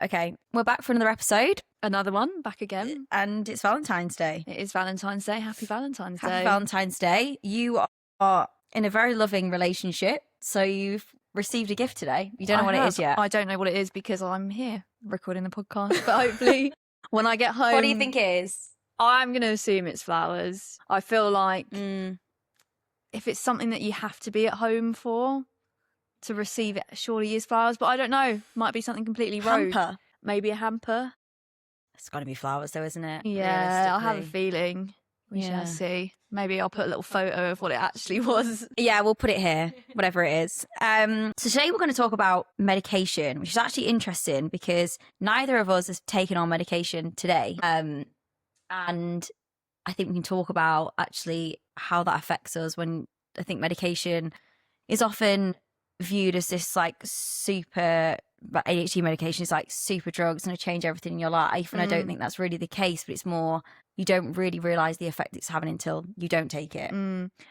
Okay, we're back for another episode. Another one, back again. And it's Valentine's Day. It is Valentine's Day. Happy Valentine's Day. Happy Valentine's Day. You are in a very loving relationship, so you've received a gift today. You don't know what it is yet. I don't know what it is because I'm here recording the podcast, but hopefully when I get home... What do you think it is? I'm going to assume it's flowers. I feel like if it's something that you have to be at home for to receive it, surely is flowers, but I don't know. Might be something completely rogue. Hamper. Maybe a hamper. It's got to be flowers though, isn't it? Yeah, I have a feeling. We shall see. Maybe I'll put a little photo of what it actually was. Yeah, we'll put it here, whatever it is. So today we're going to talk about medication, which is actually interesting because neither of us has taken on medication today. And I think we can talk about actually how that affects us when I think medication is often viewed as this like super, but ADHD medication is like super drugs and it'll change everything in your life. And I don't think that's really the case, but it's more you don't really realise the effect it's having until you don't take it.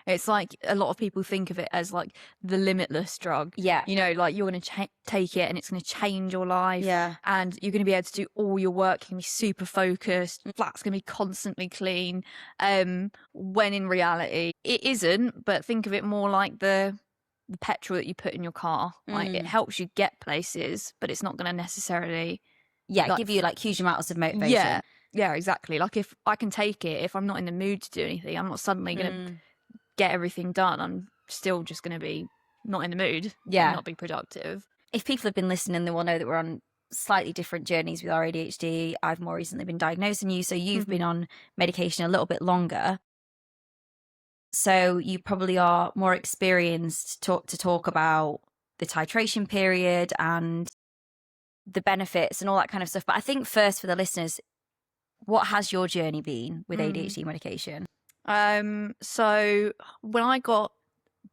It's like a lot of people think of it as like the limitless drug. Yeah. You know, like you're going to take it and it's going to change your life. Yeah. And you're going to be able to do all your work. You're going to be super focused. Flat's going to be constantly clean. When in reality, it isn't. But think of it more like the petrol that you put in your car. Like it helps you get places, but it's not going to necessarily give you like huge amounts of motivation. Yeah, exactly. Like if I can take it, if I'm not in the mood to do anything, I'm not suddenly going to get everything done. I'm still just going to be not in the mood. Yeah, and not be productive. If people have been listening, they will know that we're on slightly different journeys with our ADHD. I've more recently been diagnosed than you, so you've been on medication a little bit longer. So you probably are more experienced to talk about the titration period and the benefits and all that kind of stuff. But I think first for the listeners, what has your journey been with ADHD medication? So when I got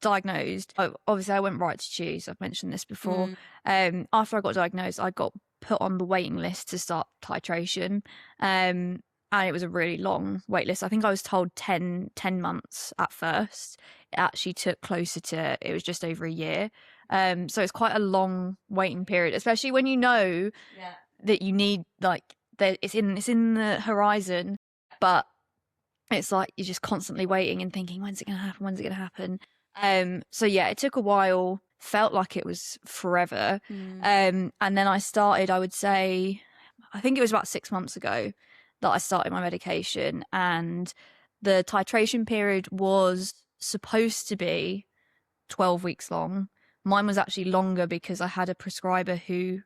diagnosed, obviously I went right to choose. I've mentioned this before. After I got diagnosed, I got put on the waiting list to start titration. And it was a really long wait list. I think I was told 10 months at first. It actually took closer to, it was just over a year. So it's quite a long waiting period, especially when you know that you need, like, that it's in the horizon, but it's like you're just constantly waiting and thinking, when's it going to happen? When's it going to happen? So yeah, it took a while, felt like it was forever. And then I started, I would say, I think it was about 6 months ago that I started my medication, and the titration period was supposed to be 12 weeks long. Mine was actually longer because I had a prescriber who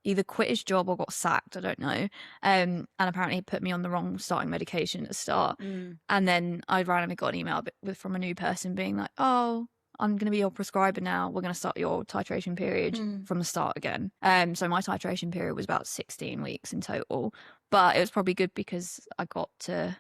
either quit his job or got sacked, I don't know. And apparently he put me on the wrong starting medication at the start. And then I randomly got an email from a new person being like, oh, I'm going to be your prescriber now. We're going to start your titration period from the start again. So my titration period was about 16 weeks in total. But it was probably good because I got to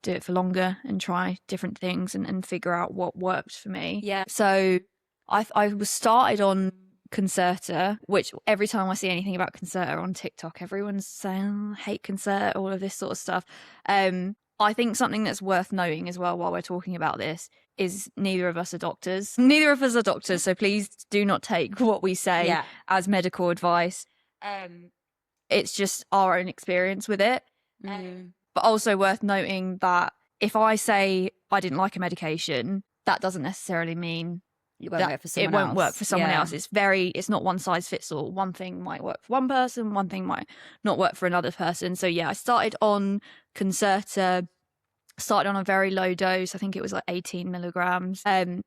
do it for longer and try different things and figure out what worked for me. Yeah. So I was started on Concerta, which every time I see anything about Concerta on TikTok, everyone's saying, oh, hate Concerta, all of this sort of stuff. I think something that's worth noting as well while we're talking about this is neither of us are doctors. Neither of us are doctors, so please do not take what we say as medical advice. It's just our own experience with it. But also worth noting that if I say I didn't like a medication, that doesn't necessarily mean it won't work for someone else. It won't work for someone else. It's not one size fits all. One thing might work for one person, one thing might not work for another person. So yeah, I started on Concerta, started on a very low dose. I think it was like 18 milligrams. And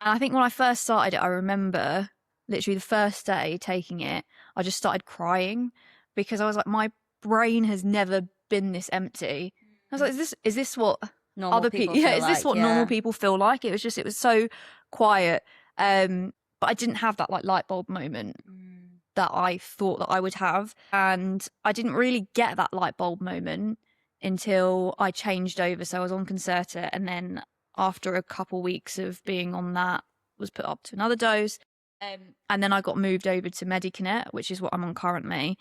I think when I first started it, I remember literally the first day taking it, I just started crying because I was like, my brain has never been this empty. I was like, is this what normal other people is this what normal people feel like? It was so quiet. But I didn't have that like light bulb moment that I thought that I would have. And I didn't really get that light bulb moment until I changed over. So I was on Concerta, and then after a couple weeks of being on that, was put up to another dose. And then I got moved over to Medikinet, which is what I'm on currently.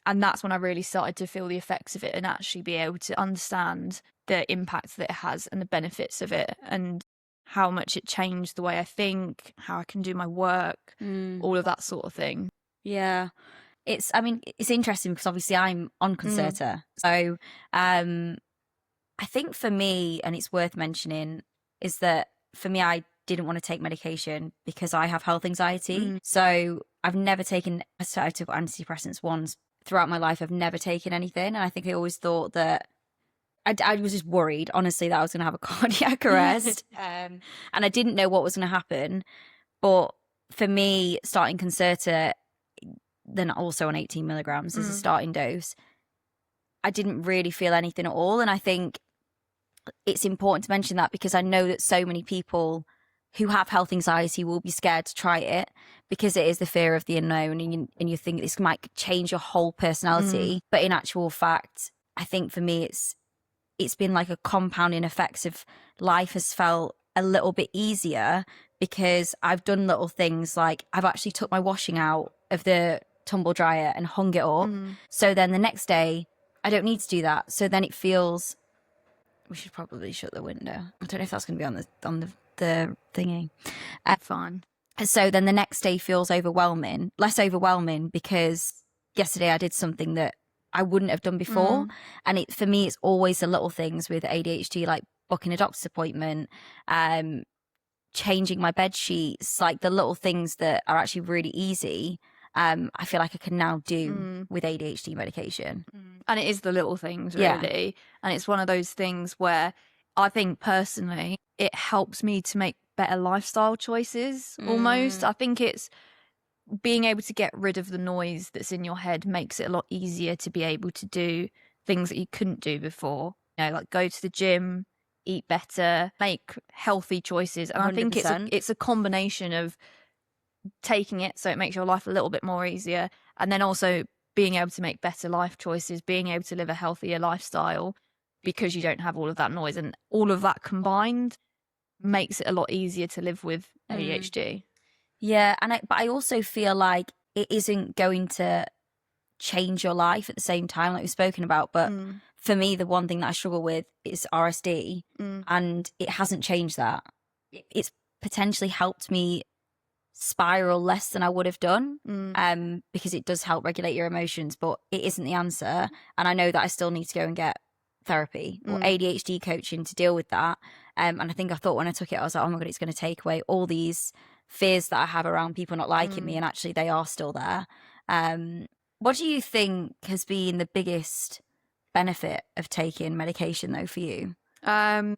And that's when I really started to feel the effects of it and actually be able to understand the impact that it has and the benefits of it and how much it changed the way I think, how I can do my work, all of that sort of thing. Yeah. I mean, it's interesting because obviously I'm on Concerta. So I think for me, and it's worth mentioning, is that for me, I didn't want to take medication because I have health anxiety. So I've never taken, I took antidepressants once throughout my life. I've never taken anything. And I think I always thought that I was just worried, honestly, that I was going to have a cardiac arrest. And I didn't know what was going to happen. But for me, starting Concerta, then also on 18 milligrams as a starting dose, I didn't really feel anything at all. And I think it's important to mention that because I know that so many people who have health anxiety will be scared to try it because it is the fear of the unknown, and you think this might change your whole personality. But in actual fact, I think for me, it's been like a compounding effects of life has felt a little bit easier because I've done little things like I've actually took my washing out of the tumble dryer and hung it up. So then the next day I don't need to do that. So then it feels, we should probably shut the window. I don't know if that's going to be on the thingy. Fine. So then the next day feels less overwhelming because yesterday I did something that I wouldn't have done before. And for me, it's always the little things with ADHD, like booking a doctor's appointment, changing my bed sheets, like the little things that are actually really easy. I feel like I can now do with ADHD medication. And it is the little things, really. Yeah. And it's one of those things where I think personally, it helps me to make better lifestyle choices almost. I think it's being able to get rid of the noise that's in your head makes it a lot easier to be able to do things that you couldn't do before. You know, like go to the gym, eat better, make healthy choices. And 100%. I think it's a combination of taking it so it makes your life a little bit more easier, and then also being able to make better life choices, being able to live a healthier lifestyle because you don't have all of that noise, and all of that combined makes it a lot easier to live with ADHD. Yeah, but I also feel like it isn't going to change your life at the same time, like we've spoken about. But for me, the one thing that I struggle with is RSD, and it hasn't changed that. It's potentially helped me spiral less than I would have done, because it does help regulate your emotions, but it isn't the answer. And I know that I still need to go and get therapy or ADHD coaching to deal with that. And I think I thought when I took it, I was like, oh my God, it's going to take away all these fears that I have around people not liking me. And actually they are still there. What do you think has been the biggest benefit of taking medication though for you? I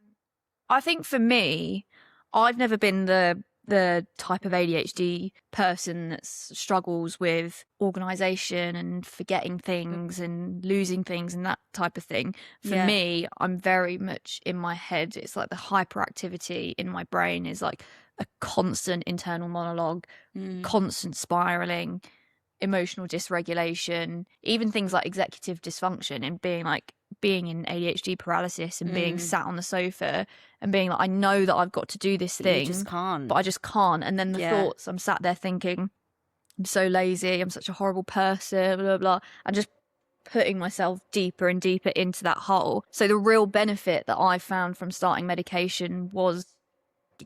think for me, I've never been the type of ADHD person that struggles with organisation and forgetting things and losing things and that type of thing. For me, I'm very much in my head. It's like the hyperactivity in my brain is like a constant internal monologue, constant spiralling, emotional dysregulation, even things like executive dysfunction, and being in ADHD paralysis and being sat on the sofa and being like, I know that I've got to do this thing, you just can't. But I just can't. And then the thoughts, I'm sat there thinking, I'm so lazy, I'm such a horrible person, blah, blah, blah, and just putting myself deeper and deeper into that hole. So the real benefit that I found from starting medication was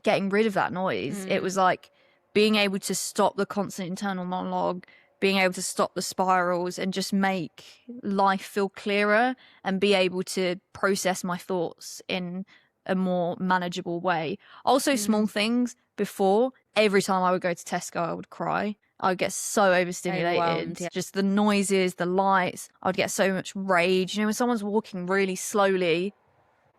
getting rid of that noise. It was like being able to stop the constant internal monologue, being able to stop the spirals and just make life feel clearer and be able to process my thoughts in a more manageable way. Also, small things before, every time I would go to Tesco, I would cry. I would get so overstimulated. Just the noises, the lights, I would get so much rage. You know, when someone's walking really slowly,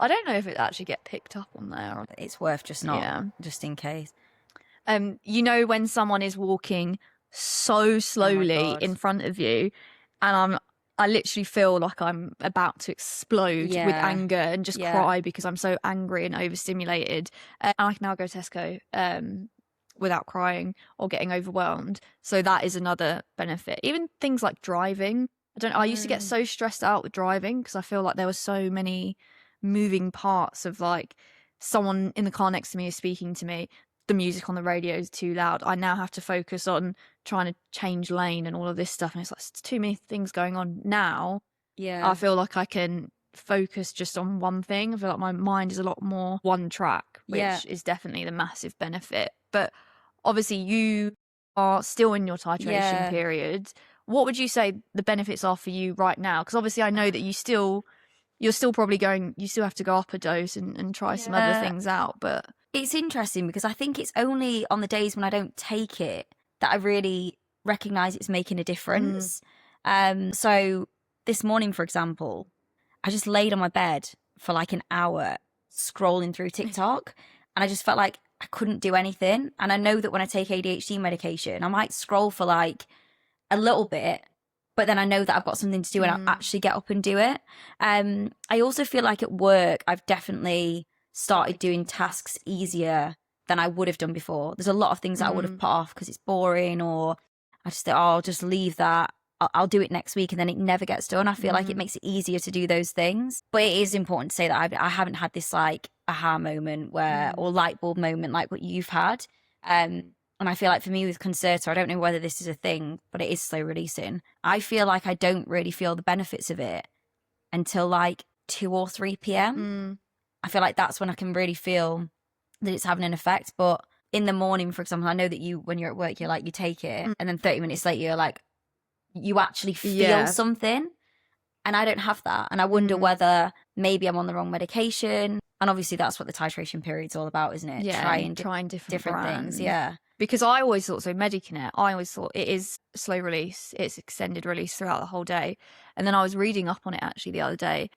I don't know if it actually get picked up on there. It's worth just not, just in case. You know, when someone is walking so slowly in front of you, and I literally feel like I'm about to explode with anger and just cry because I'm so angry and overstimulated. And I can now go to Tesco without crying or getting overwhelmed. So that is another benefit. Even things like driving. I used to get so stressed out with driving because I feel like there were so many moving parts of like someone in the car next to me is speaking to me. The music on the radio is too loud. I now have to focus on trying to change lane and all of this stuff. And it's like, it's too many things going on now. Yeah. I feel like I can focus just on one thing. I feel like my mind is a lot more one track, which is definitely the massive benefit. But obviously you are still in your titration period. what would you say the benefits are for you right now? Because obviously I know that you're still probably you still have to go up a dose and try some other things out. But it's interesting because I think it's only on the days when I don't take it that I really recognise it's making a difference. So this morning, for example, I just laid on my bed for like an hour scrolling through TikTok, and I just felt like I couldn't do anything. And I know that when I take ADHD medication, I might scroll for like a little bit, but then I know that I've got something to do and I'll actually get up and do it. I also feel like at work, I've definitely started doing tasks easier than I would have done before. There's a lot of things that I would have put off because it's boring, or I just think, oh, I'll just leave that. I'll do it next week, and then it never gets done. I feel like it makes it easier to do those things. But it is important to say that I haven't had this like aha moment or light bulb moment like what you've had. And I feel like for me with Concerta, I don't know whether this is a thing, but it is slow releasing. I feel like I don't really feel the benefits of it until like 2 or 3 p.m. I feel like that's when I can really feel that it's having an effect. But in the morning, for example, I know that when you're at work, you're like, you take it, and then 30 minutes later, you're like, you actually feel something. And I don't have that. And I wonder whether maybe I'm on the wrong medication. And obviously that's what the titration period's all about, isn't it? Yeah, trying different things. Yeah. Because I always thought, so Medikinet, I always thought it is slow release, it's extended release throughout the whole day. And then I was reading up on it actually the other day,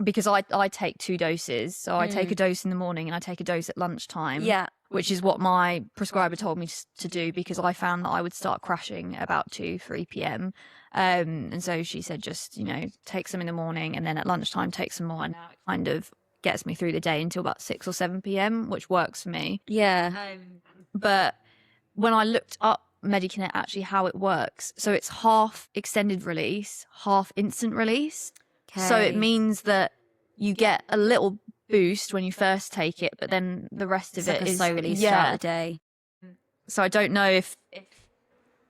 because I take 2 doses. So I take a dose in the morning and I take a dose at lunchtime. Yeah. Which is what my prescriber told me to do, because I found that I would start crashing about 2-3 p.m. And so she said, just, take some in the morning and then at lunchtime take some more. And now it kind of gets me through the day until about 6 or 7 p.m, which works for me. Yeah. But when I looked up Medikinet, actually how it works, so it's half extended release, half instant release. Okay. So it means that you get a little boost when you first take it, but then the rest of it is slow release throughout the day. So I don't know if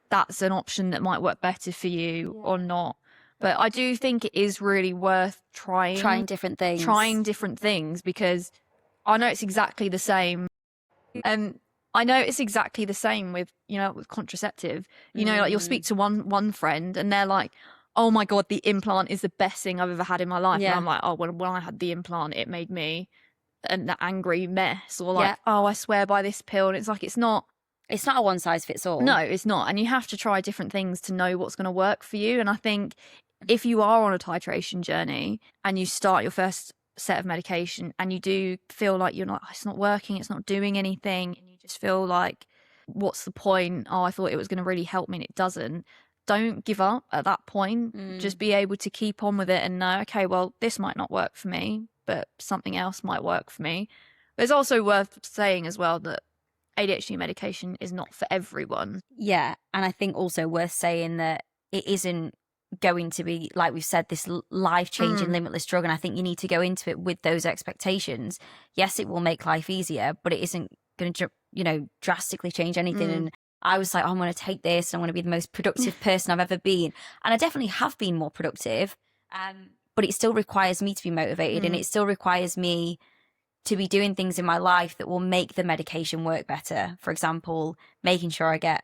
that's an option that might work better for you or not. But I do think it is really worth trying different things. Because I know it's exactly the same. I know it's exactly the same with contraceptive. Like you'll speak to one friend and they're like, oh my God, the implant is the best thing I've ever had in my life. Yeah. And I'm like, oh, when I had the implant, it made me an angry mess. Or like, oh, I swear by this pill. And it's like, it's not a one size fits all. No, it's not. And you have to try different things to know what's going to work for you. And I think if you are on a titration journey and you start your first set of medication and you do feel like you're not, it's not working, it's not doing anything, and you just feel like, what's the point? Oh, I thought it was going to really help me and it doesn't. Don't give up at that point. Just be able to keep on with it and know, okay, well, this might not work for me, but something else might work for me. But it's also worth saying as well that ADHD medication is not for everyone. Yeah. And I think also worth saying that it isn't going to be, like we've said, this life-changing limitless drug. And I think you need to go into it with those expectations. Yes, it will make life easier, but it isn't going to, drastically change anything. And I was like, oh, I'm going to take this and I'm going to be the most productive person I've ever been. And I definitely have been more productive, but it still requires me to be motivated and it still requires me to be doing things in my life that will make the medication work better. For example, making sure I get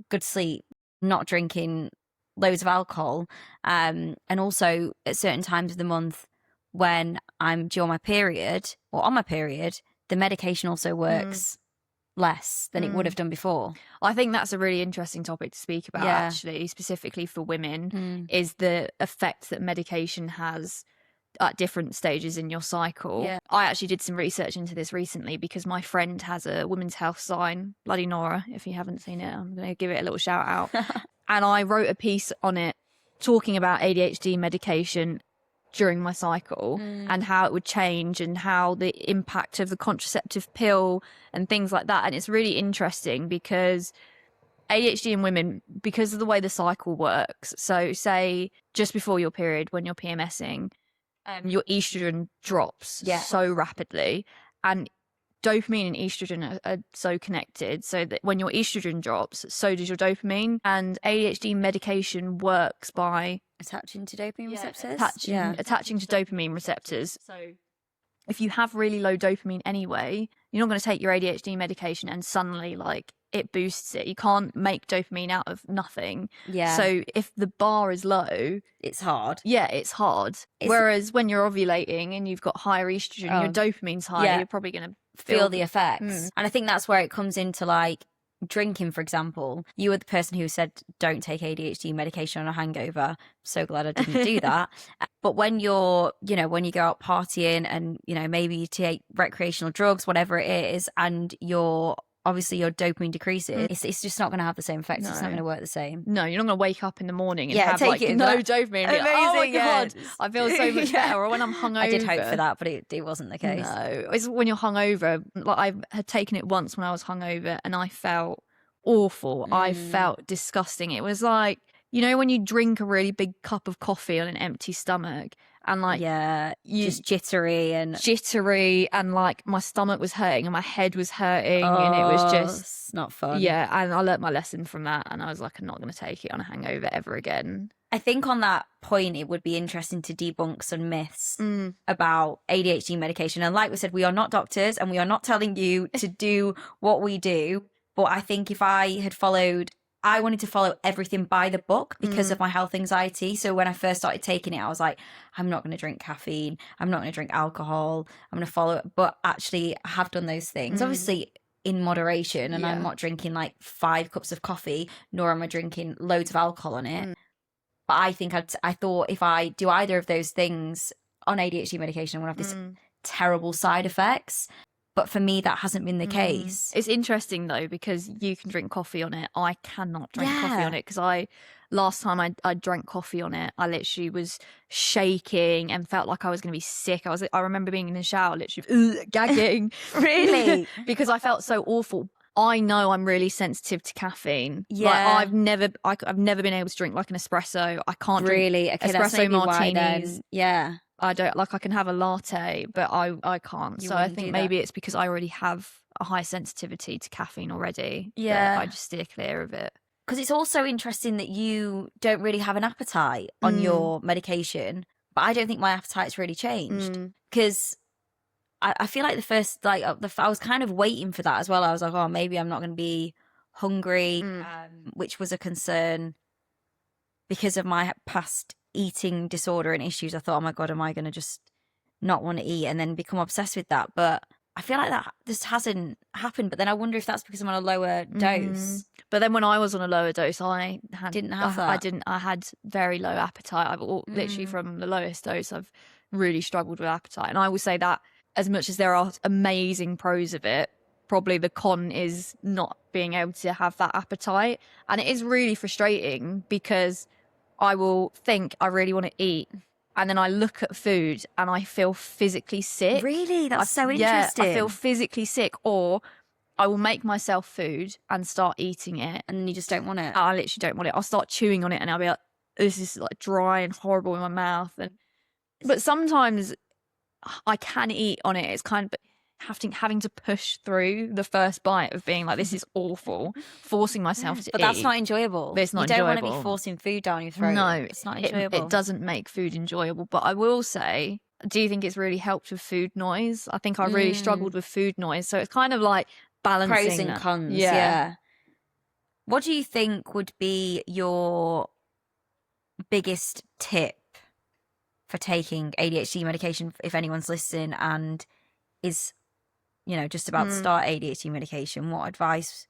good sleep, not drinking loads of alcohol, and also at certain times of the month when I'm due on my period or on my period, the medication also works less than it would have done before. I think that's a really interesting topic to speak about, actually, specifically for women, is the effect that medication has at different stages in your cycle. Yeah. I actually did some research into this recently because my friend has a women's health sign, Bloody Nora. If you haven't seen it, I'm going to give it a little shout out. And I wrote a piece on it talking about ADHD medication during my cycle and how it would change and how the impact of the contraceptive pill and things like that. And it's really interesting because ADHD in women, because of the way the cycle works, so say just before your period when you're PMSing, your estrogen drops so rapidly, and dopamine and estrogen are so connected, so that when your estrogen drops, so does your dopamine. And ADHD medication works by attaching to dopamine receptors. Attaching to dopamine receptors. So if you have really low dopamine anyway, you're not going to take your ADHD medication and suddenly like it boosts it. You can't make dopamine out of nothing. Yeah. So if the bar is low, it's hard. Yeah, it's hard. Whereas when you're ovulating and you've got higher estrogen, your dopamine's high, you're probably going to feel the effects. And I think that's where it comes into like drinking, for example. You were the person who said don't take ADHD medication on a hangover. So glad I didn't do that. But when you're, you know, when you go out partying and, you know, maybe you take recreational drugs, whatever it is, and you're obviously your dopamine decreases, it's just not going to have the same effects. It's not going to work the same. No, you're not going to wake up in the morning and have like it no dopamine. Amazing, oh my God, I feel so much better. Or when I'm hungover. I did hope for that, but it wasn't the case. No, it's when you're hungover. Like I had taken it once when I was hungover and I felt awful. I felt disgusting. It was like, you know, when you drink a really big cup of coffee on an empty stomach and like just jittery and like my stomach was hurting and my head was hurting and it was just not fun. Yeah, and I learnt my lesson from that and I was like, I'm not going to take it on a hangover ever again. I think on that point, it would be interesting to debunk some myths about ADHD medication. And like we said, we are not doctors and we are not telling you to do what we do. But I think if I wanted to follow everything by the book because of my health anxiety. So when I first started taking it, I was like, I'm not going to drink caffeine. I'm not going to drink alcohol. I'm going to follow it. But actually, I have done those things, obviously in moderation. And I'm not drinking like 5 cups of coffee, nor am I drinking loads of alcohol on it. But I think I thought if I do either of those things on ADHD medication, I'm going to have this terrible side effects. But for me, that hasn't been the case. It's interesting, though, because you can drink coffee on it. I cannot drink coffee on it because last time I drank coffee on it, I literally was shaking and felt like I was going to be sick. I remember being in the shower, literally gagging. Really? Because I felt so awful. I know I'm really sensitive to caffeine. Yeah. Like I've never been able to drink like an espresso. I can't drink espresso martinis. Yeah. I don't I can have a latte, but I can't. So I think maybe it's because I already have a high sensitivity to caffeine already. Yeah. I just steer clear of it. Because it's also interesting that you don't really have an appetite on your medication, but I don't think my appetite's really changed. Because I feel like the first, like, I was kind of waiting for that as well. I was like, oh, maybe I'm not going to be hungry, which was a concern because of my past eating disorder and issues. I thought, oh my God, am I going to just not want to eat and then become obsessed with that? But I feel like that just hasn't happened. But then I wonder if that's because I'm on a lower dose. But then when I was on a lower dose, I didn't have that. I had very low appetite. I've literally from the lowest dose, I've really struggled with appetite. And I will say that as much as there are amazing pros of it, probably the con is not being able to have that appetite. And it is really frustrating because I will think I really want to eat, and then I look at food and I feel physically sick. Really? That's so interesting. Yeah, I feel physically sick, or I will make myself food and start eating it. And you just don't want it? I literally don't want it. I'll start chewing on it and I'll be like, this is like dry and horrible in my mouth. But sometimes I can eat on it. It's kind of having to push through the first bite of being like, this is awful, forcing myself to eat. But that's not enjoyable. It's not enjoyable. You don't enjoyable. want to be forcing food down your throat. No, it's not enjoyable. It doesn't make food enjoyable. But I will say, do you think it's really helped with food noise? I think I really struggled with food noise. So it's kind of like balancing pros and cons. Yeah. What do you think would be your biggest tip for taking ADHD medication if anyone's listening and is, you know, just about to start ADHD medication? What advice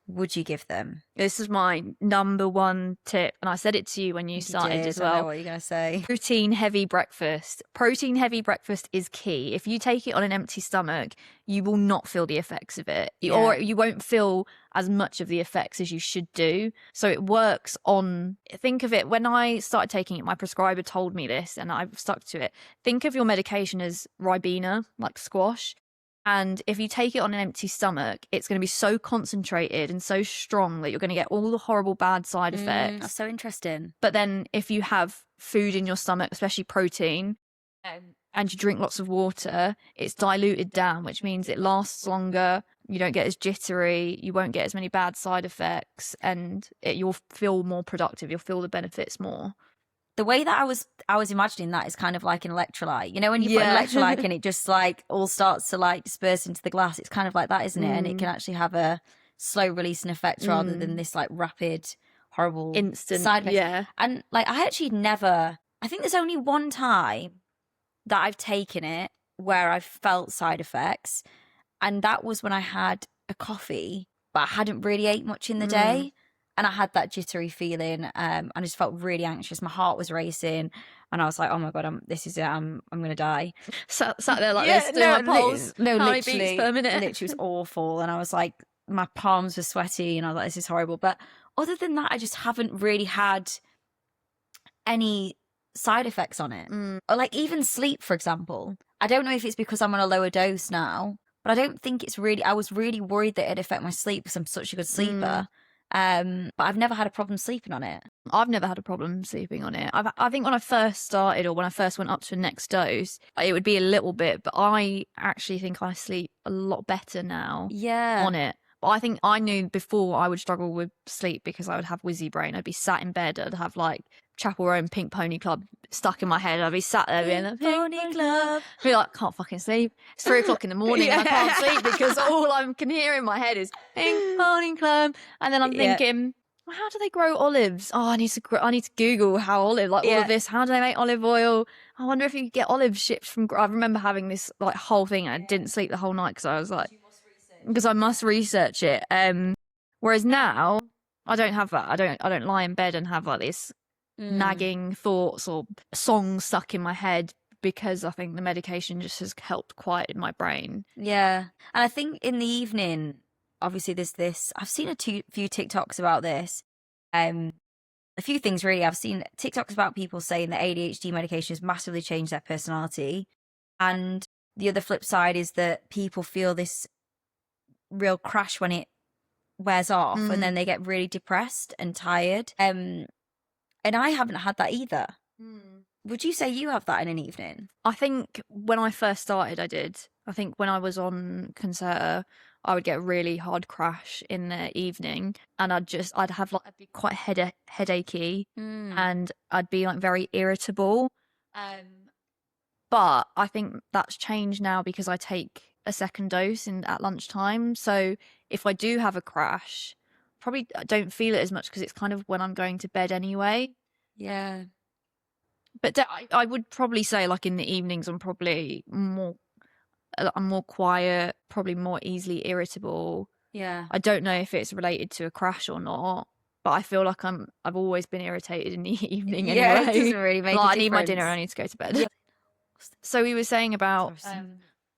would you give them? This is my number one tip, and I said it to you when you started as well. I know what you're going to say. Protein heavy breakfast. Protein heavy breakfast is key. If you take it on an empty stomach, you will not feel the effects of it, or you won't feel as much of the effects as you should do. So it works on, think of it, when I started taking it, my prescriber told me this and I've stuck to it. Think of your medication as Ribena, like squash. And if you take it on an empty stomach, it's going to be so concentrated and so strong that you're going to get all the horrible bad side effects. That's so interesting. But then if you have food in your stomach, especially protein, and you drink lots of water, it's diluted down, which means it lasts longer. You don't get as jittery. You won't get as many bad side effects, and you'll feel more productive. You'll feel the benefits more. the way that I was imagining that is kind of like an electrolyte. You know, when you put Yeah. an electrolyte and it just like all starts to like disperse into the glass. It's kind of like that, isn't it? And it can actually have a slow releasing effect rather than this like rapid, horrible Instant side effects. Yeah. And like I actually never. I think there's only one time that I've taken it where I've felt side effects, and that was when I had a coffee, but I hadn't really ate much in the day. And I had that jittery feeling, and I just felt really anxious. My heart was racing, and I was like, "Oh my god, I'm gonna die." Sat there like this, doing my pulse. No, how many literally, beats per minute? literally was awful, and I was like, my palms were sweaty, and I was like, "This is horrible." But other than that, I just haven't really had any side effects on it, or like even sleep, for example. I don't know if it's because I'm on a lower dose now, but I don't think it's really. I was really worried that it'd affect my sleep because I'm such a good sleeper. But I've never had a problem sleeping on it. I've never had a problem sleeping on it. I think when I first started, or when I first went up to the next dose, it would be a little bit, but I actually think I sleep a lot better now on it. But I think I knew before I would struggle with sleep because I would have wizzy brain. I'd be sat in bed, I'd have like Chapel Row and Pink Pony Club stuck in my head. I'd be sat there being like, Pony Club. I'd be like, can't fucking sleep. It's 3 o'clock in the morning and I can't sleep because all I can hear in my head is Pink Pony Club. And then I'm thinking, well, how do they grow olives? Oh, I need to Google how olive, like all of this. How do they make olive oil? I wonder if you could get olives shipped from. I remember having this like whole thing. I didn't sleep the whole night because I was like, because I must research it. Whereas now I don't have that. I don't lie in bed and have like this nagging thoughts or songs stuck in my head because I think the medication just has helped quieten my brain. Yeah. And I think in the evening, obviously there's this, I've seen few TikToks about this. A few things really. I've seen TikToks about people saying that ADHD medication has massively changed their personality. And the other flip side is that people feel this real crash when it wears off and then they get really depressed and tired. And I haven't had that either. Would you say you have that in an evening? I think when I first started, I did. I think when I was on Concerta, I would get a really hard crash in the evening, and I'd be quite headachy, and I'd be like very irritable. But I think that's changed now because I take a second dose at lunchtime. So if I do have a crash, probably don't feel it as much because it's kind of when I'm going to bed anyway. Yeah. But I would probably say like in the evenings I'm more quiet, probably more easily irritable. Yeah. I don't know if it's related to a crash or not, but I feel like I've always been irritated in the evening anyway. Yeah, it doesn't really make a I need my difference. dinner, I need to go to bed. Yeah. So we were saying about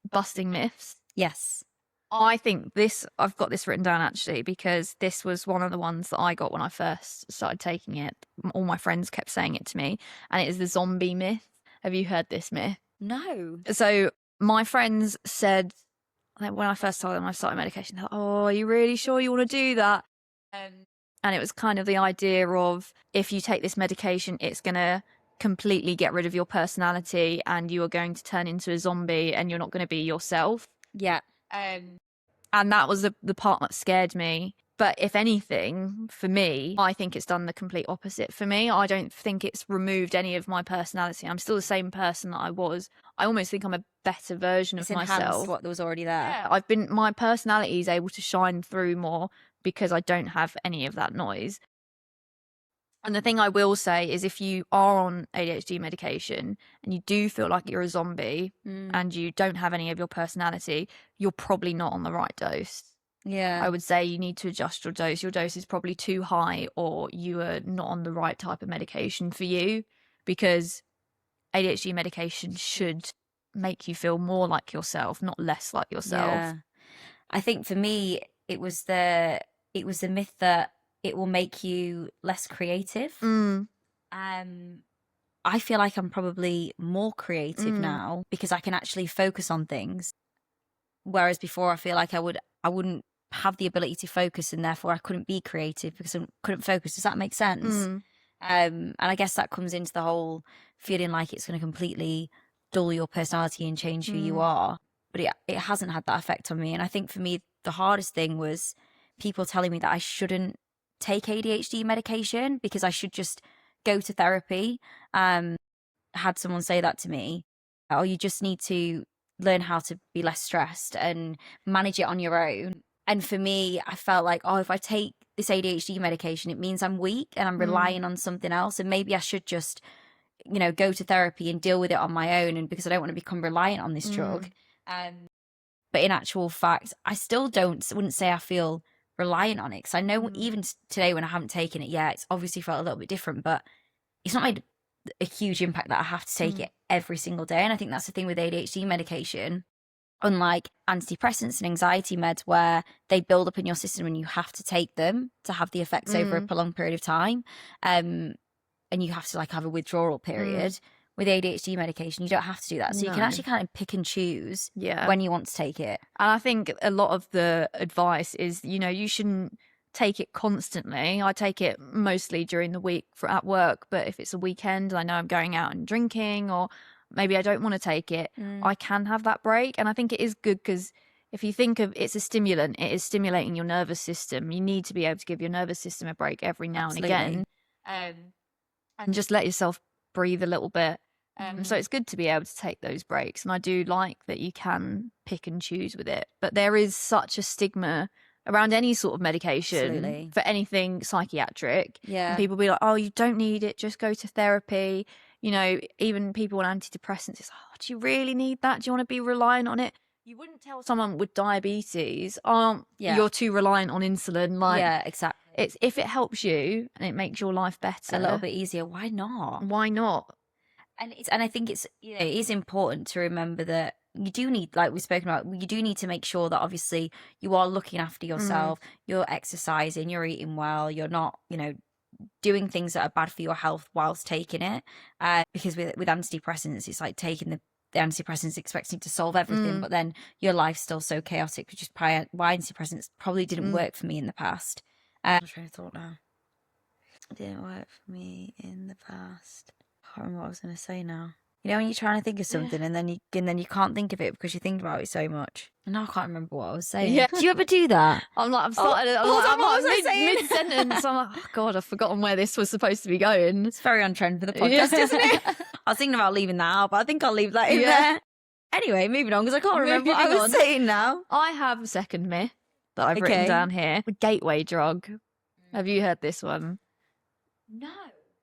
busting myths. Yes. I think I've got this written down actually because this was one of the ones that I got when I first started taking it. All my friends kept saying it to me, and it is the zombie myth. Have you heard this myth? No. So my friends said when I first told them I started medication, they're like, "Oh, are you really sure you want to do that?" And it was kind of the idea of if you take this medication, it's going to completely get rid of your personality and you are going to turn into a zombie and you're not going to be yourself. Yeah. And that was the part that scared me. But if anything, for me, I think it's done the complete opposite for me. I don't think it's removed any of my personality. I'm still the same person that I was. I almost think I'm a better version of myself. Enhanced what was already there. Yeah, my personality is able to shine through more because I don't have any of that noise. And the thing I will say is if you are on ADHD medication and you do feel like you're a zombie and you don't have any of your personality, you're probably not on the right dose. Yeah. I would say you need to adjust your dose. Your dose is probably too high or you are not on the right type of medication for you, because ADHD medication should make you feel more like yourself, not less like yourself. Yeah. I think for me, it was the myth that it will make you less creative. I feel like I'm probably more creative now because I can actually focus on things. Whereas before I feel like I wouldn't have the ability to focus and therefore I couldn't be creative because I couldn't focus. Does that make sense? And I guess that comes into the whole feeling like it's going to completely dull your personality and change who you are. But it hasn't had that effect on me. And I think for me, the hardest thing was people telling me that I shouldn't take ADHD medication because I should just go to therapy. Had someone say that to me, or you just need to learn how to be less stressed and manage it on your own. And for me, I felt like, oh, if I take this ADHD medication, it means I'm weak and I'm relying on something else. And maybe I should just, you know, go to therapy and deal with it on my own. And because I don't want to become reliant on this drug. But in actual fact, I still wouldn't say I feel reliant on it. Because I know even today when I haven't taken it yet, it's obviously felt a little bit different, but it's not made a huge impact that I have to take it every single day. And I think that's the thing with ADHD medication. Unlike antidepressants and anxiety meds where they build up in your system and you have to take them to have the effects over a prolonged period of time. And you have to like have a withdrawal period. With ADHD medication, you don't have to do that. So you can actually kind of pick and choose when you want to take it. And I think a lot of the advice is, you know, you shouldn't take it constantly. I take it mostly during the week at work, but if it's a weekend and I know I'm going out and drinking, or maybe I don't want to take it, I can have that break. And I think it is good because if you think of it's a stimulant, it is stimulating your nervous system. You need to be able to give your nervous system a break every now and again, and just let yourself breathe a little bit. So it's good to be able to take those breaks. And I do like that you can pick and choose with it. But there is such a stigma around any sort of medication for anything psychiatric. And people be like, oh, you don't need it, just go to therapy. You know, even people on antidepressants, it's, oh, do you really need that? Do you want to be reliant on it? You wouldn't tell someone with diabetes, oh, you're too reliant on insulin. Like, yeah, exactly. It's if it helps you and it makes your life better, a little bit easier, why not? Why not? And I think it's, you know, it is important to remember that you do need, like we've spoken about, you do need to make sure that obviously you are looking after yourself, you're exercising, you're eating well, you're not, you know, doing things that are bad for your health whilst taking it. Because with antidepressants, it's like taking the antidepressants expecting to solve everything, but then your life's still so chaotic, which is why antidepressants probably didn't work for me in the past. I'm trying to thought now. It didn't work for me in the past. I can't remember what I was going to say now. You know, when you're trying to think of something and then you can't think of it because you think about it so much. And now I can't remember what I was saying. Yeah. Do you ever do that? I'm mid sentence. I'm like, oh God, I've forgotten where this was supposed to be going. It's very on trend for the podcast, isn't it? I was thinking about leaving that out, but I think I'll leave that in there. Anyway, moving on because I can't remember what I was saying now. I have a second myth that I've written down here. The gateway drug. Have you heard this one? No.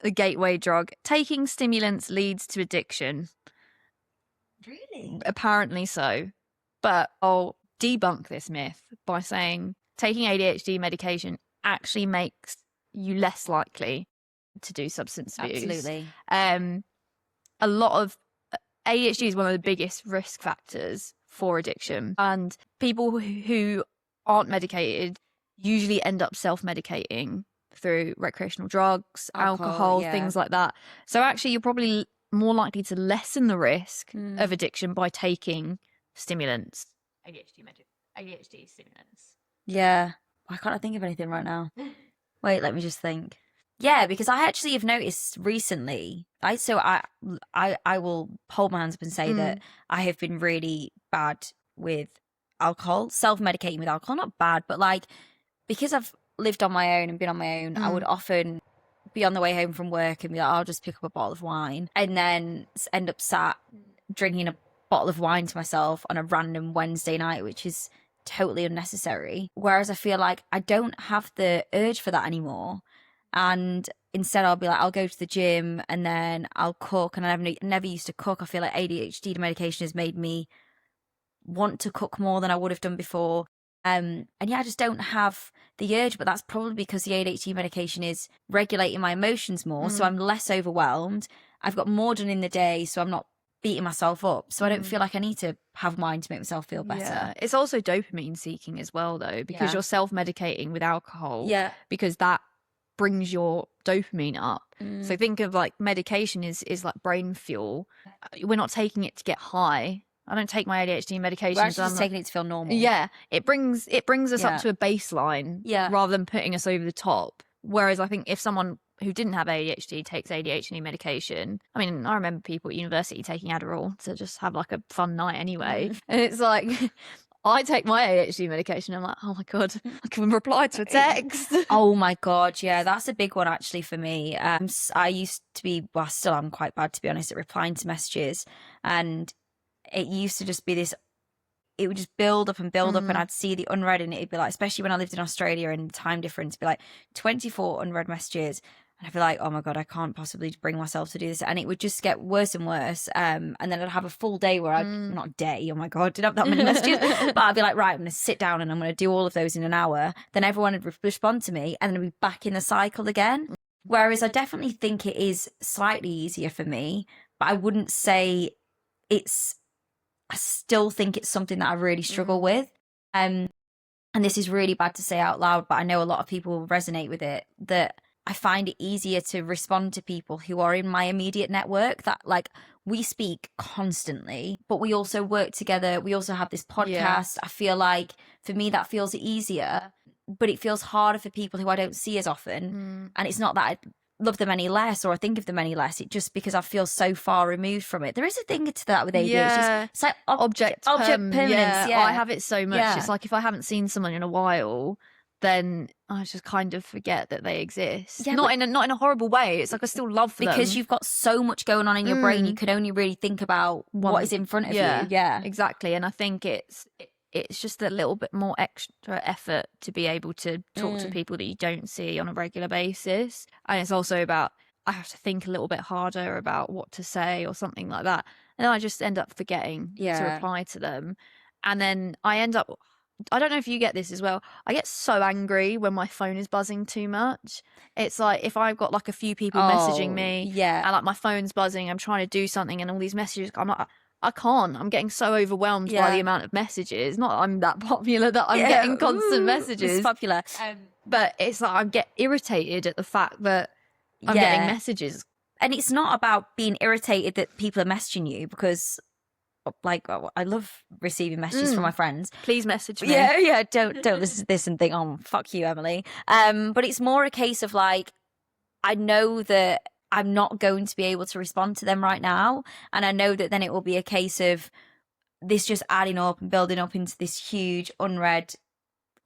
The gateway drug. Taking stimulants leads to addiction. Really? Apparently so. But I'll debunk this myth by saying taking ADHD medication actually makes you less likely to do substance abuse. Absolutely. A lot of ADHD is one of the biggest risk factors for addiction. And people who aren't medicated usually end up self-medicating through recreational drugs, alcohol, things like that. So actually you're probably more likely to lessen the risk of addiction by taking stimulants. ADHD stimulants. Yeah. Why can't I think of anything right now? Wait, let me just think. Yeah, because I actually have noticed recently, I will hold my hands up and say that I have been really bad with alcohol, self-medicating with alcohol. Not bad, but like, because I've lived on my own and been on my own, I would often be on the way home from work and be like, I'll just pick up a bottle of wine and then end up sat drinking a bottle of wine to myself on a random Wednesday night, which is totally unnecessary. Whereas I feel like I don't have the urge for that anymore. And instead I'll be like, I'll go to the gym and then I'll cook. And I never used to cook. I feel like ADHD medication has made me want to cook more than I would have done before. And yeah, I just don't have the urge, but that's probably because the ADHD medication is regulating my emotions more. So I'm less overwhelmed. I've got more done in the day, so I'm not beating myself up. So I don't feel like I need to have wine to make myself feel better. Yeah. It's also dopamine seeking as well, though, because you're self-medicating with alcohol. Yeah. Because that brings your dopamine up. So think of like medication is like brain fuel. We're not taking it to get high. I don't take my ADHD medication. We're actually just taking it to feel normal. Yeah, it brings us up to a baseline rather than putting us over the top. Whereas I think if someone who didn't have ADHD takes ADHD medication, I mean, I remember people at university taking Adderall to just have like a fun night anyway. And it's like, I take my ADHD medication. I'm like, oh my God, I can reply to a text. Oh my God, yeah, that's a big one actually for me. I used to be, well, still I'm quite bad to be honest at replying to messages, and it used to just be this. It would just build up and build up, and I'd see the unread, and it'd be like, especially when I lived in Australia and time difference, it'd be like 24 unread messages. And I'd be like, oh my God, I can't possibly bring myself to do this. And it would just get worse and worse. And then I'd have a full day where not a day, oh my God, didn't have that many messages. But I'd be like, right, I'm going to sit down and I'm going to do all of those in an hour. Then everyone would respond to me and then I'd be back in the cycle again. Whereas I definitely think it is slightly easier for me, but I wouldn't say I still think it's something that I really struggle with. And this is really bad to say out loud, but I know a lot of people will resonate with it, that I find it easier to respond to people who are in my immediate network, that like we speak constantly, but we also work together. We also have this podcast. Yeah. I feel like for me, that feels easier, but it feels harder for people who I don't see as often. And it's not that I love them any less or I think of them any less. It's just because I feel so far removed from it. There is a thing to that with ADHD. Yeah. It's like object permanence. Yeah. I have it so much. Yeah. It's like if I haven't seen someone in a while, then I just kind of forget that they exist. Yeah, not in a horrible way. It's like I still love them. Because you've got so much going on in your brain, you can only really think about what is in front of you. Yeah, exactly. And I think it's just a little bit more extra effort to be able to talk to people that you don't see on a regular basis. And it's also about, I have to think a little bit harder about what to say or something like that. And then I just end up forgetting to reply to them. And then I end up, I don't know if you get this as well, I get so angry when my phone is buzzing too much. It's like if I've got like a few people messaging me and like my phone's buzzing, I'm trying to do something and all these messages, I'm like, I can't. I'm getting so overwhelmed by the amount of messages. Not that I'm that popular that I'm getting constant messages. It's popular. But it's like I get irritated at the fact that I'm getting messages. And it's not about being irritated that people are messaging you, because like I love receiving messages from my friends. Please message me. Yeah. Don't listen to this and think, oh, fuck you, Emily. But it's more a case of like, I know that I'm not going to be able to respond to them right now. And I know that then it will be a case of this just adding up and building up into this huge unread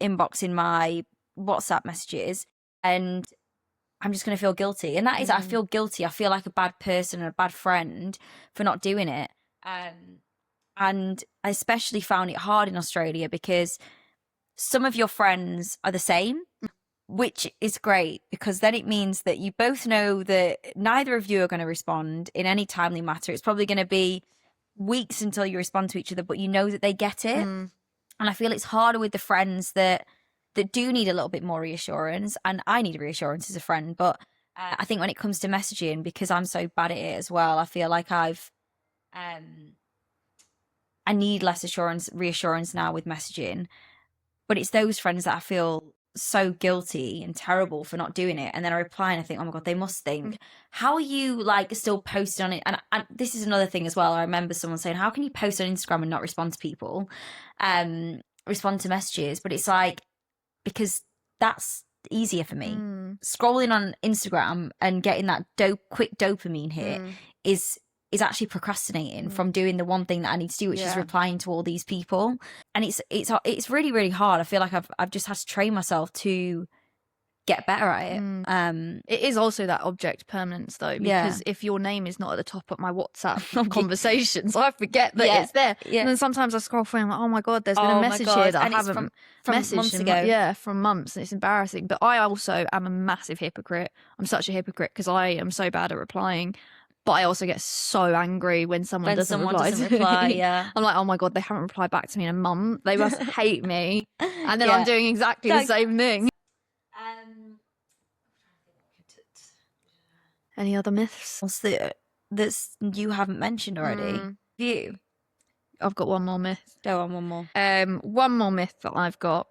inbox in my WhatsApp messages. And I'm just going to feel guilty. And that is, I feel guilty. I feel like a bad person and a bad friend for not doing it. And I especially found it hard in Australia because some of your friends are the same, which is great because then it means that you both know that neither of you are going to respond in any timely matter. It's probably going to be weeks until you respond to each other, but you know that they get it. And I feel it's harder with the friends that do need a little bit more reassurance, and I need reassurance as a friend. But I think when it comes to messaging, because I'm so bad at it as well, I feel like I need less reassurance now with messaging. But it's those friends that I feel so guilty and terrible for not doing it. And then I reply and I think, oh my God, they must think, how are you like still posting on it? And this is another thing as well. I remember someone saying, how can you post on Instagram and not respond to people? Respond to messages. But it's like, because that's easier for me. Scrolling on Instagram and getting that quick dopamine hit is actually procrastinating from doing the one thing that I need to do, which is replying to all these people. And it's really, really hard. I feel like I've just had to train myself to get better at it. It is also that object permanence though, because if your name is not at the top of my WhatsApp conversations, I forget that it's there. And then sometimes I scroll through and I'm like, oh my God, there's been a message here that I haven't from messaged months ago. From months, and it's embarrassing. But I also am a massive hypocrite. I'm such a hypocrite because I am so bad at replying. But I also get so angry when someone doesn't reply. Yeah. I'm like, oh my God, they haven't replied back to me in a month. They must hate me. And then I'm doing exactly the same thing. Any other myths? What's that you haven't mentioned already? You? I've got one more myth. Go on, one more. One more myth that I've got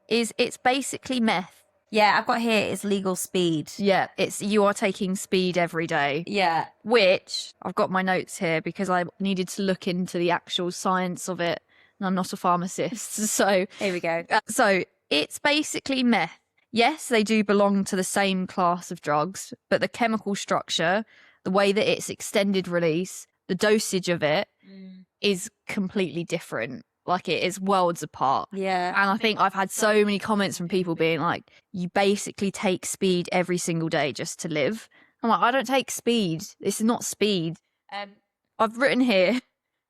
is it's basically meth. Yeah, I've got here is legal speed. Yeah, it's you are taking speed every day. Yeah. Which, I've got my notes here because I needed to look into the actual science of it. And I'm not a pharmacist, so... Here we go. So, it's basically meth. Yes, they do belong to the same class of drugs, but the chemical structure, the way that it's extended release, the dosage of it is completely different. Like, it is worlds apart. Yeah. And I think I've had so many comments from people being like, you basically take speed every single day just to live. I'm like, I don't take speed. This is not speed. I've written here,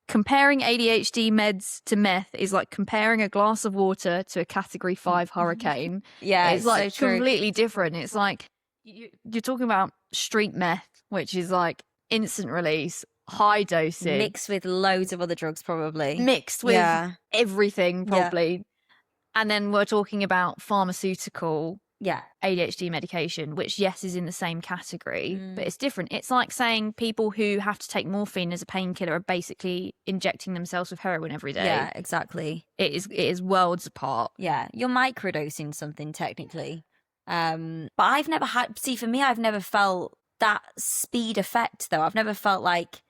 comparing ADHD meds to meth is like comparing a glass of water to a category 5 hurricane. Yeah, it's like so true. completely different. It's like you're talking about street meth, which is like instant release, high dosage, Mixed with loads of other drugs, probably. mixed with Yeah. everything, probably. And then we're talking about pharmaceutical ADHD medication, which, yes, is in the same category, but it's different. It's like saying people who have to take morphine as a painkiller are basically injecting themselves with heroin every day. Yeah, exactly. It is worlds apart. Yeah, you're microdosing something technically. But I've never had, see, for me, I've never felt that speed effect, though. I've never felt like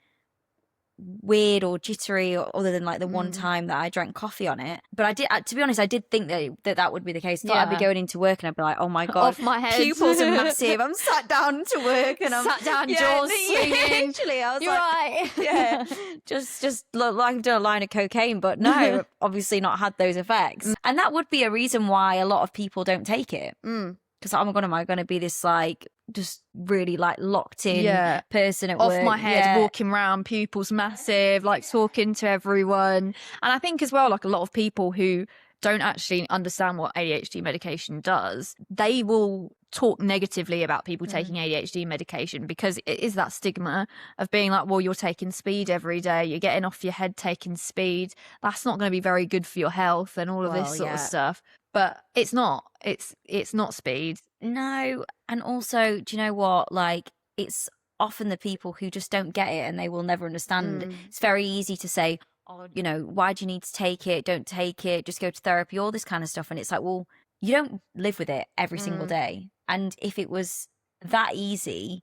weird or jittery, or other than like the one time that I drank coffee on it. But I did, to be honest, I did think that would be the case. I thought I'd be going into work and I'd be like, oh my god, off my head, pupils are massive. I'm sat down to work and I'm sat down, jaws swinging. Literally, I was You're like, right. yeah, just look like I've done a line of cocaine, but no, obviously not had those effects. And that would be a reason why a lot of people don't take it. Because oh my god, am I going to be this like just really like locked in person at work? Off my head, walking around, pupils massive, like talking to everyone. And I think as well, like a lot of people who don't actually understand what ADHD medication does, they will talk negatively about people taking ADHD medication, because it is that stigma of being like, well, you're taking speed every day, you're getting off your head taking speed, that's not going to be very good for your health and all of this sort of stuff. But it's not. It's not speed. No. And also, do you know what? Like, it's often the people who just don't get it and they will never understand. It's very easy to say, oh, you know, why do you need to take it? Don't take it. Just go to therapy, all this kind of stuff. And it's like, well, you don't live with it every single day. And if it was that easy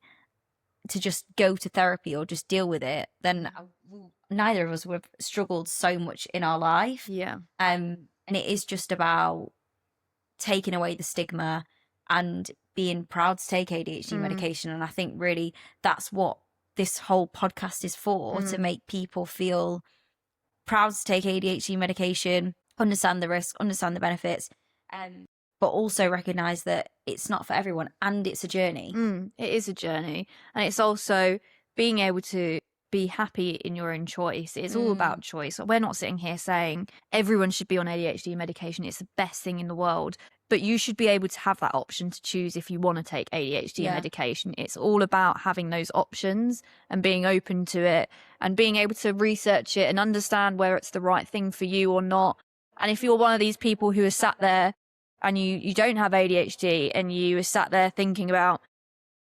to just go to therapy or just deal with it, then neither of us would have struggled so much in our life. Yeah. And it is just about taking away the stigma and being proud to take ADHD medication. And I think really that's what this whole podcast is for, to make people feel proud to take ADHD medication, understand the risks, understand the benefits, but also recognize that it's not for everyone and it's a journey. It is a journey. And it's also being able to be happy in your own choice. It's all about choice. We're not sitting here saying everyone should be on ADHD medication. It's the best thing in the world. But you should be able to have that option to choose if you want to take ADHD medication. It's all about having those options and being open to it and being able to research it and understand whether it's the right thing for you or not. And if you're one of these people who are sat there and you don't have ADHD and you are sat there thinking about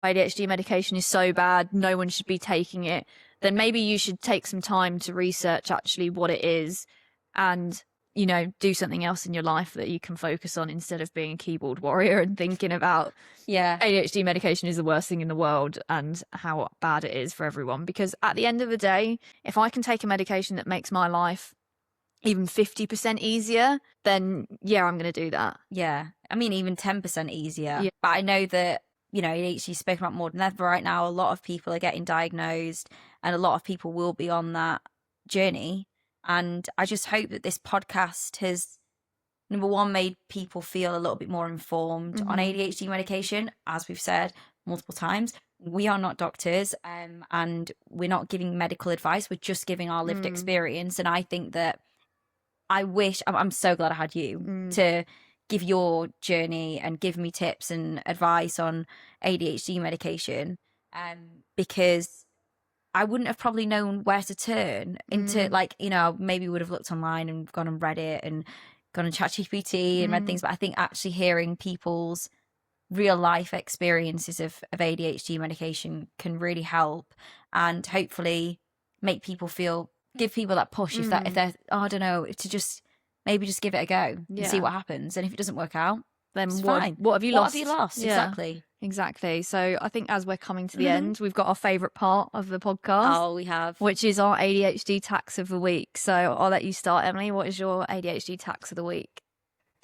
ADHD medication is so bad, no one should be taking it, then maybe you should take some time to research actually what it is and, you know, do something else in your life that you can focus on instead of being a keyboard warrior and thinking about ADHD medication is the worst thing in the world and how bad it is for everyone. Because at the end of the day, if I can take a medication that makes my life even 50% easier, then I'm going to do that. Yeah. I mean, even 10% easier. Yeah. But I know that, you know, ADHD is spoken about more than ever right now. A lot of people are getting diagnosed and a lot of people will be on that journey. And I just hope that this podcast has, number one, made people feel a little bit more informed on ADHD medication. As we've said multiple times, we are not doctors and we're not giving medical advice. We're just giving our lived experience. And I think that I'm so glad I had you to give your journey and give me tips and advice on ADHD medication, because I wouldn't have probably known where to turn into, like, you know, maybe would have looked online and gone and read it and gone and ChatGPT and read things. But I think actually hearing people's real life experiences of ADHD medication can really help and hopefully make people give people that push if they're, I don't know, to just maybe just give it a go and see what happens. And if it doesn't work out, then what have you lost? What have you lost? Yeah. Exactly. So I think as we're coming to the end, we've got our favourite part of the podcast. Oh, we have. Which is our ADHD tax of the week. So I'll let you start, Emily. What is your ADHD tax of the week?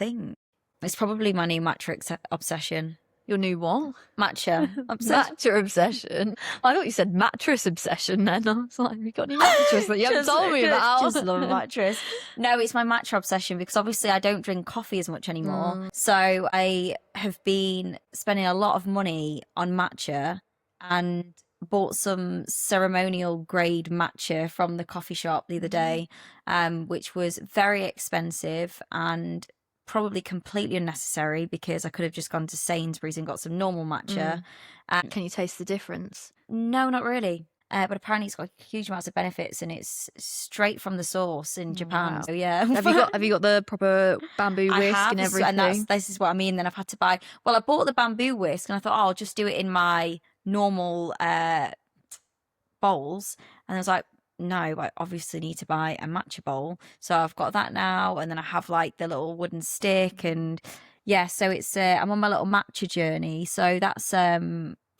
It's probably my new Matrix obsession. Your new what? Matcha obsession. Matcha obsession. I thought you said mattress obsession then. I was like, have you got any mattress that you haven't told me about? Just love a mattress. No, it's my matcha obsession because obviously I don't drink coffee as much anymore. So I have been spending a lot of money on matcha and bought some ceremonial grade matcha from the coffee shop the other day, which was very expensive and probably completely unnecessary because I could have just gone to Sainsbury's and got some normal matcha. Can you taste the difference? No, not really. But apparently it's got huge amounts of benefits and it's straight from the source in Japan. Wow. So yeah. Have you got the proper bamboo whisk and everything? And this is what I mean. Then I've had to buy. Well, I bought the bamboo whisk and I thought, oh, I'll just do it in my normal bowls. And I was like, no, I obviously need to buy a matcha bowl. So I've got that now, and then I have like the little wooden stick, and yeah, so it's I'm on my little matcha journey. So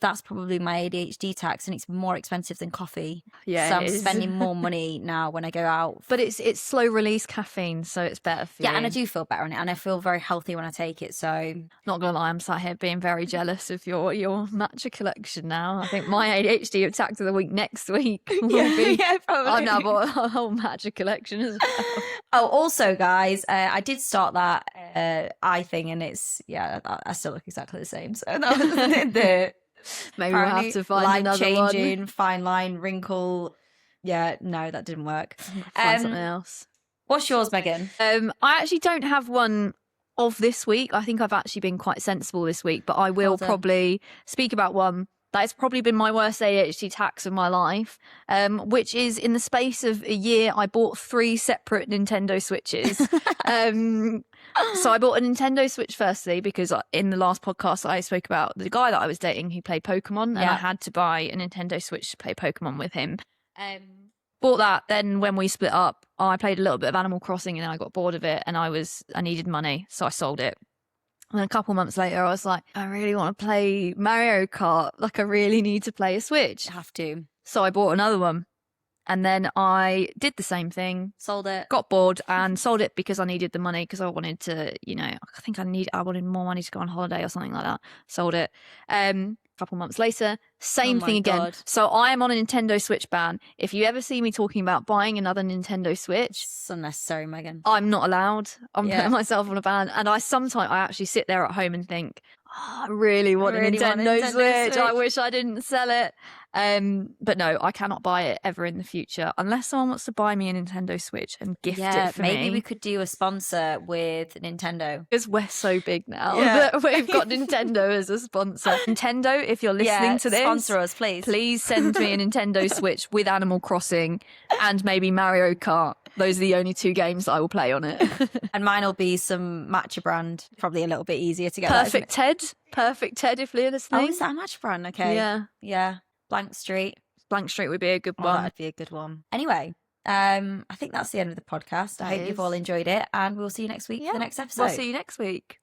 that's probably my ADHD tax, and it's more expensive than coffee. Yeah, so I'm spending more money now when I go out. But it's slow release caffeine, so it's better for you. Yeah, and I do feel better on it, and I feel very healthy when I take it. So not gonna lie, I'm sat here being very jealous of your matcha collection now. I think my ADHD attack of the week next week will be. Yeah, probably. I've now bought a whole matcha collection as well. Oh, also, guys, I did start that eye thing, and it's I still look exactly the same. So that was the. Maybe we'll have to find another one. Changing, fine line, wrinkle. Yeah, no, that didn't work. Find something else. What's yours, Megan? I actually don't have one of this week. I think I've actually been quite sensible this week, but I will probably speak about one that has probably been my worst ADHD tax of my life, which is in the space of a year, I bought 3 separate Nintendo Switches. So I bought a Nintendo Switch firstly because in the last podcast I spoke about the guy that I was dating who played Pokemon, and I had to buy a Nintendo Switch to play Pokemon with him. Bought that, then when we split up, I played a little bit of Animal Crossing and then I got bored of it and I needed money, so I sold it. And a couple months later, I was like, I really want to play Mario Kart. Like, I really need to play a Switch. I have to. So I bought another one. And then I did the same thing. Sold it. Got bored and sold it because I needed the money because I wanted to, I wanted more money to go on holiday or something like that. Sold it. A couple months later, same thing again. God. So I am on a Nintendo Switch ban. If you ever see me talking about buying another Nintendo Switch, it's unnecessary, Megan. I'm not allowed. I'm putting myself on a ban. And I actually sit there at home and think, I really want a Nintendo Switch. I wish I didn't sell it. But no, I cannot buy it ever in the future unless someone wants to buy me a Nintendo Switch and gift it for me. Maybe we could do a sponsor with Nintendo. Because we're so big now that we've got Nintendo as a sponsor. Nintendo, if you're listening to this, sponsor us, please. Please send me a Nintendo Switch with Animal Crossing and maybe Mario Kart. Those are the only 2 games that I will play on it. And mine will be some matcha brand. Probably a little bit easier to get. Perfect Ted. Perfect Ted, if you're listening. Oh, is that a matcha brand? Okay. Yeah. Blank Street. Blank Street would be a good one. That'd be a good one. Anyway, I think that's the end of the podcast. I hope you've all enjoyed it, and we'll see you next week for the next episode. We'll see you next week.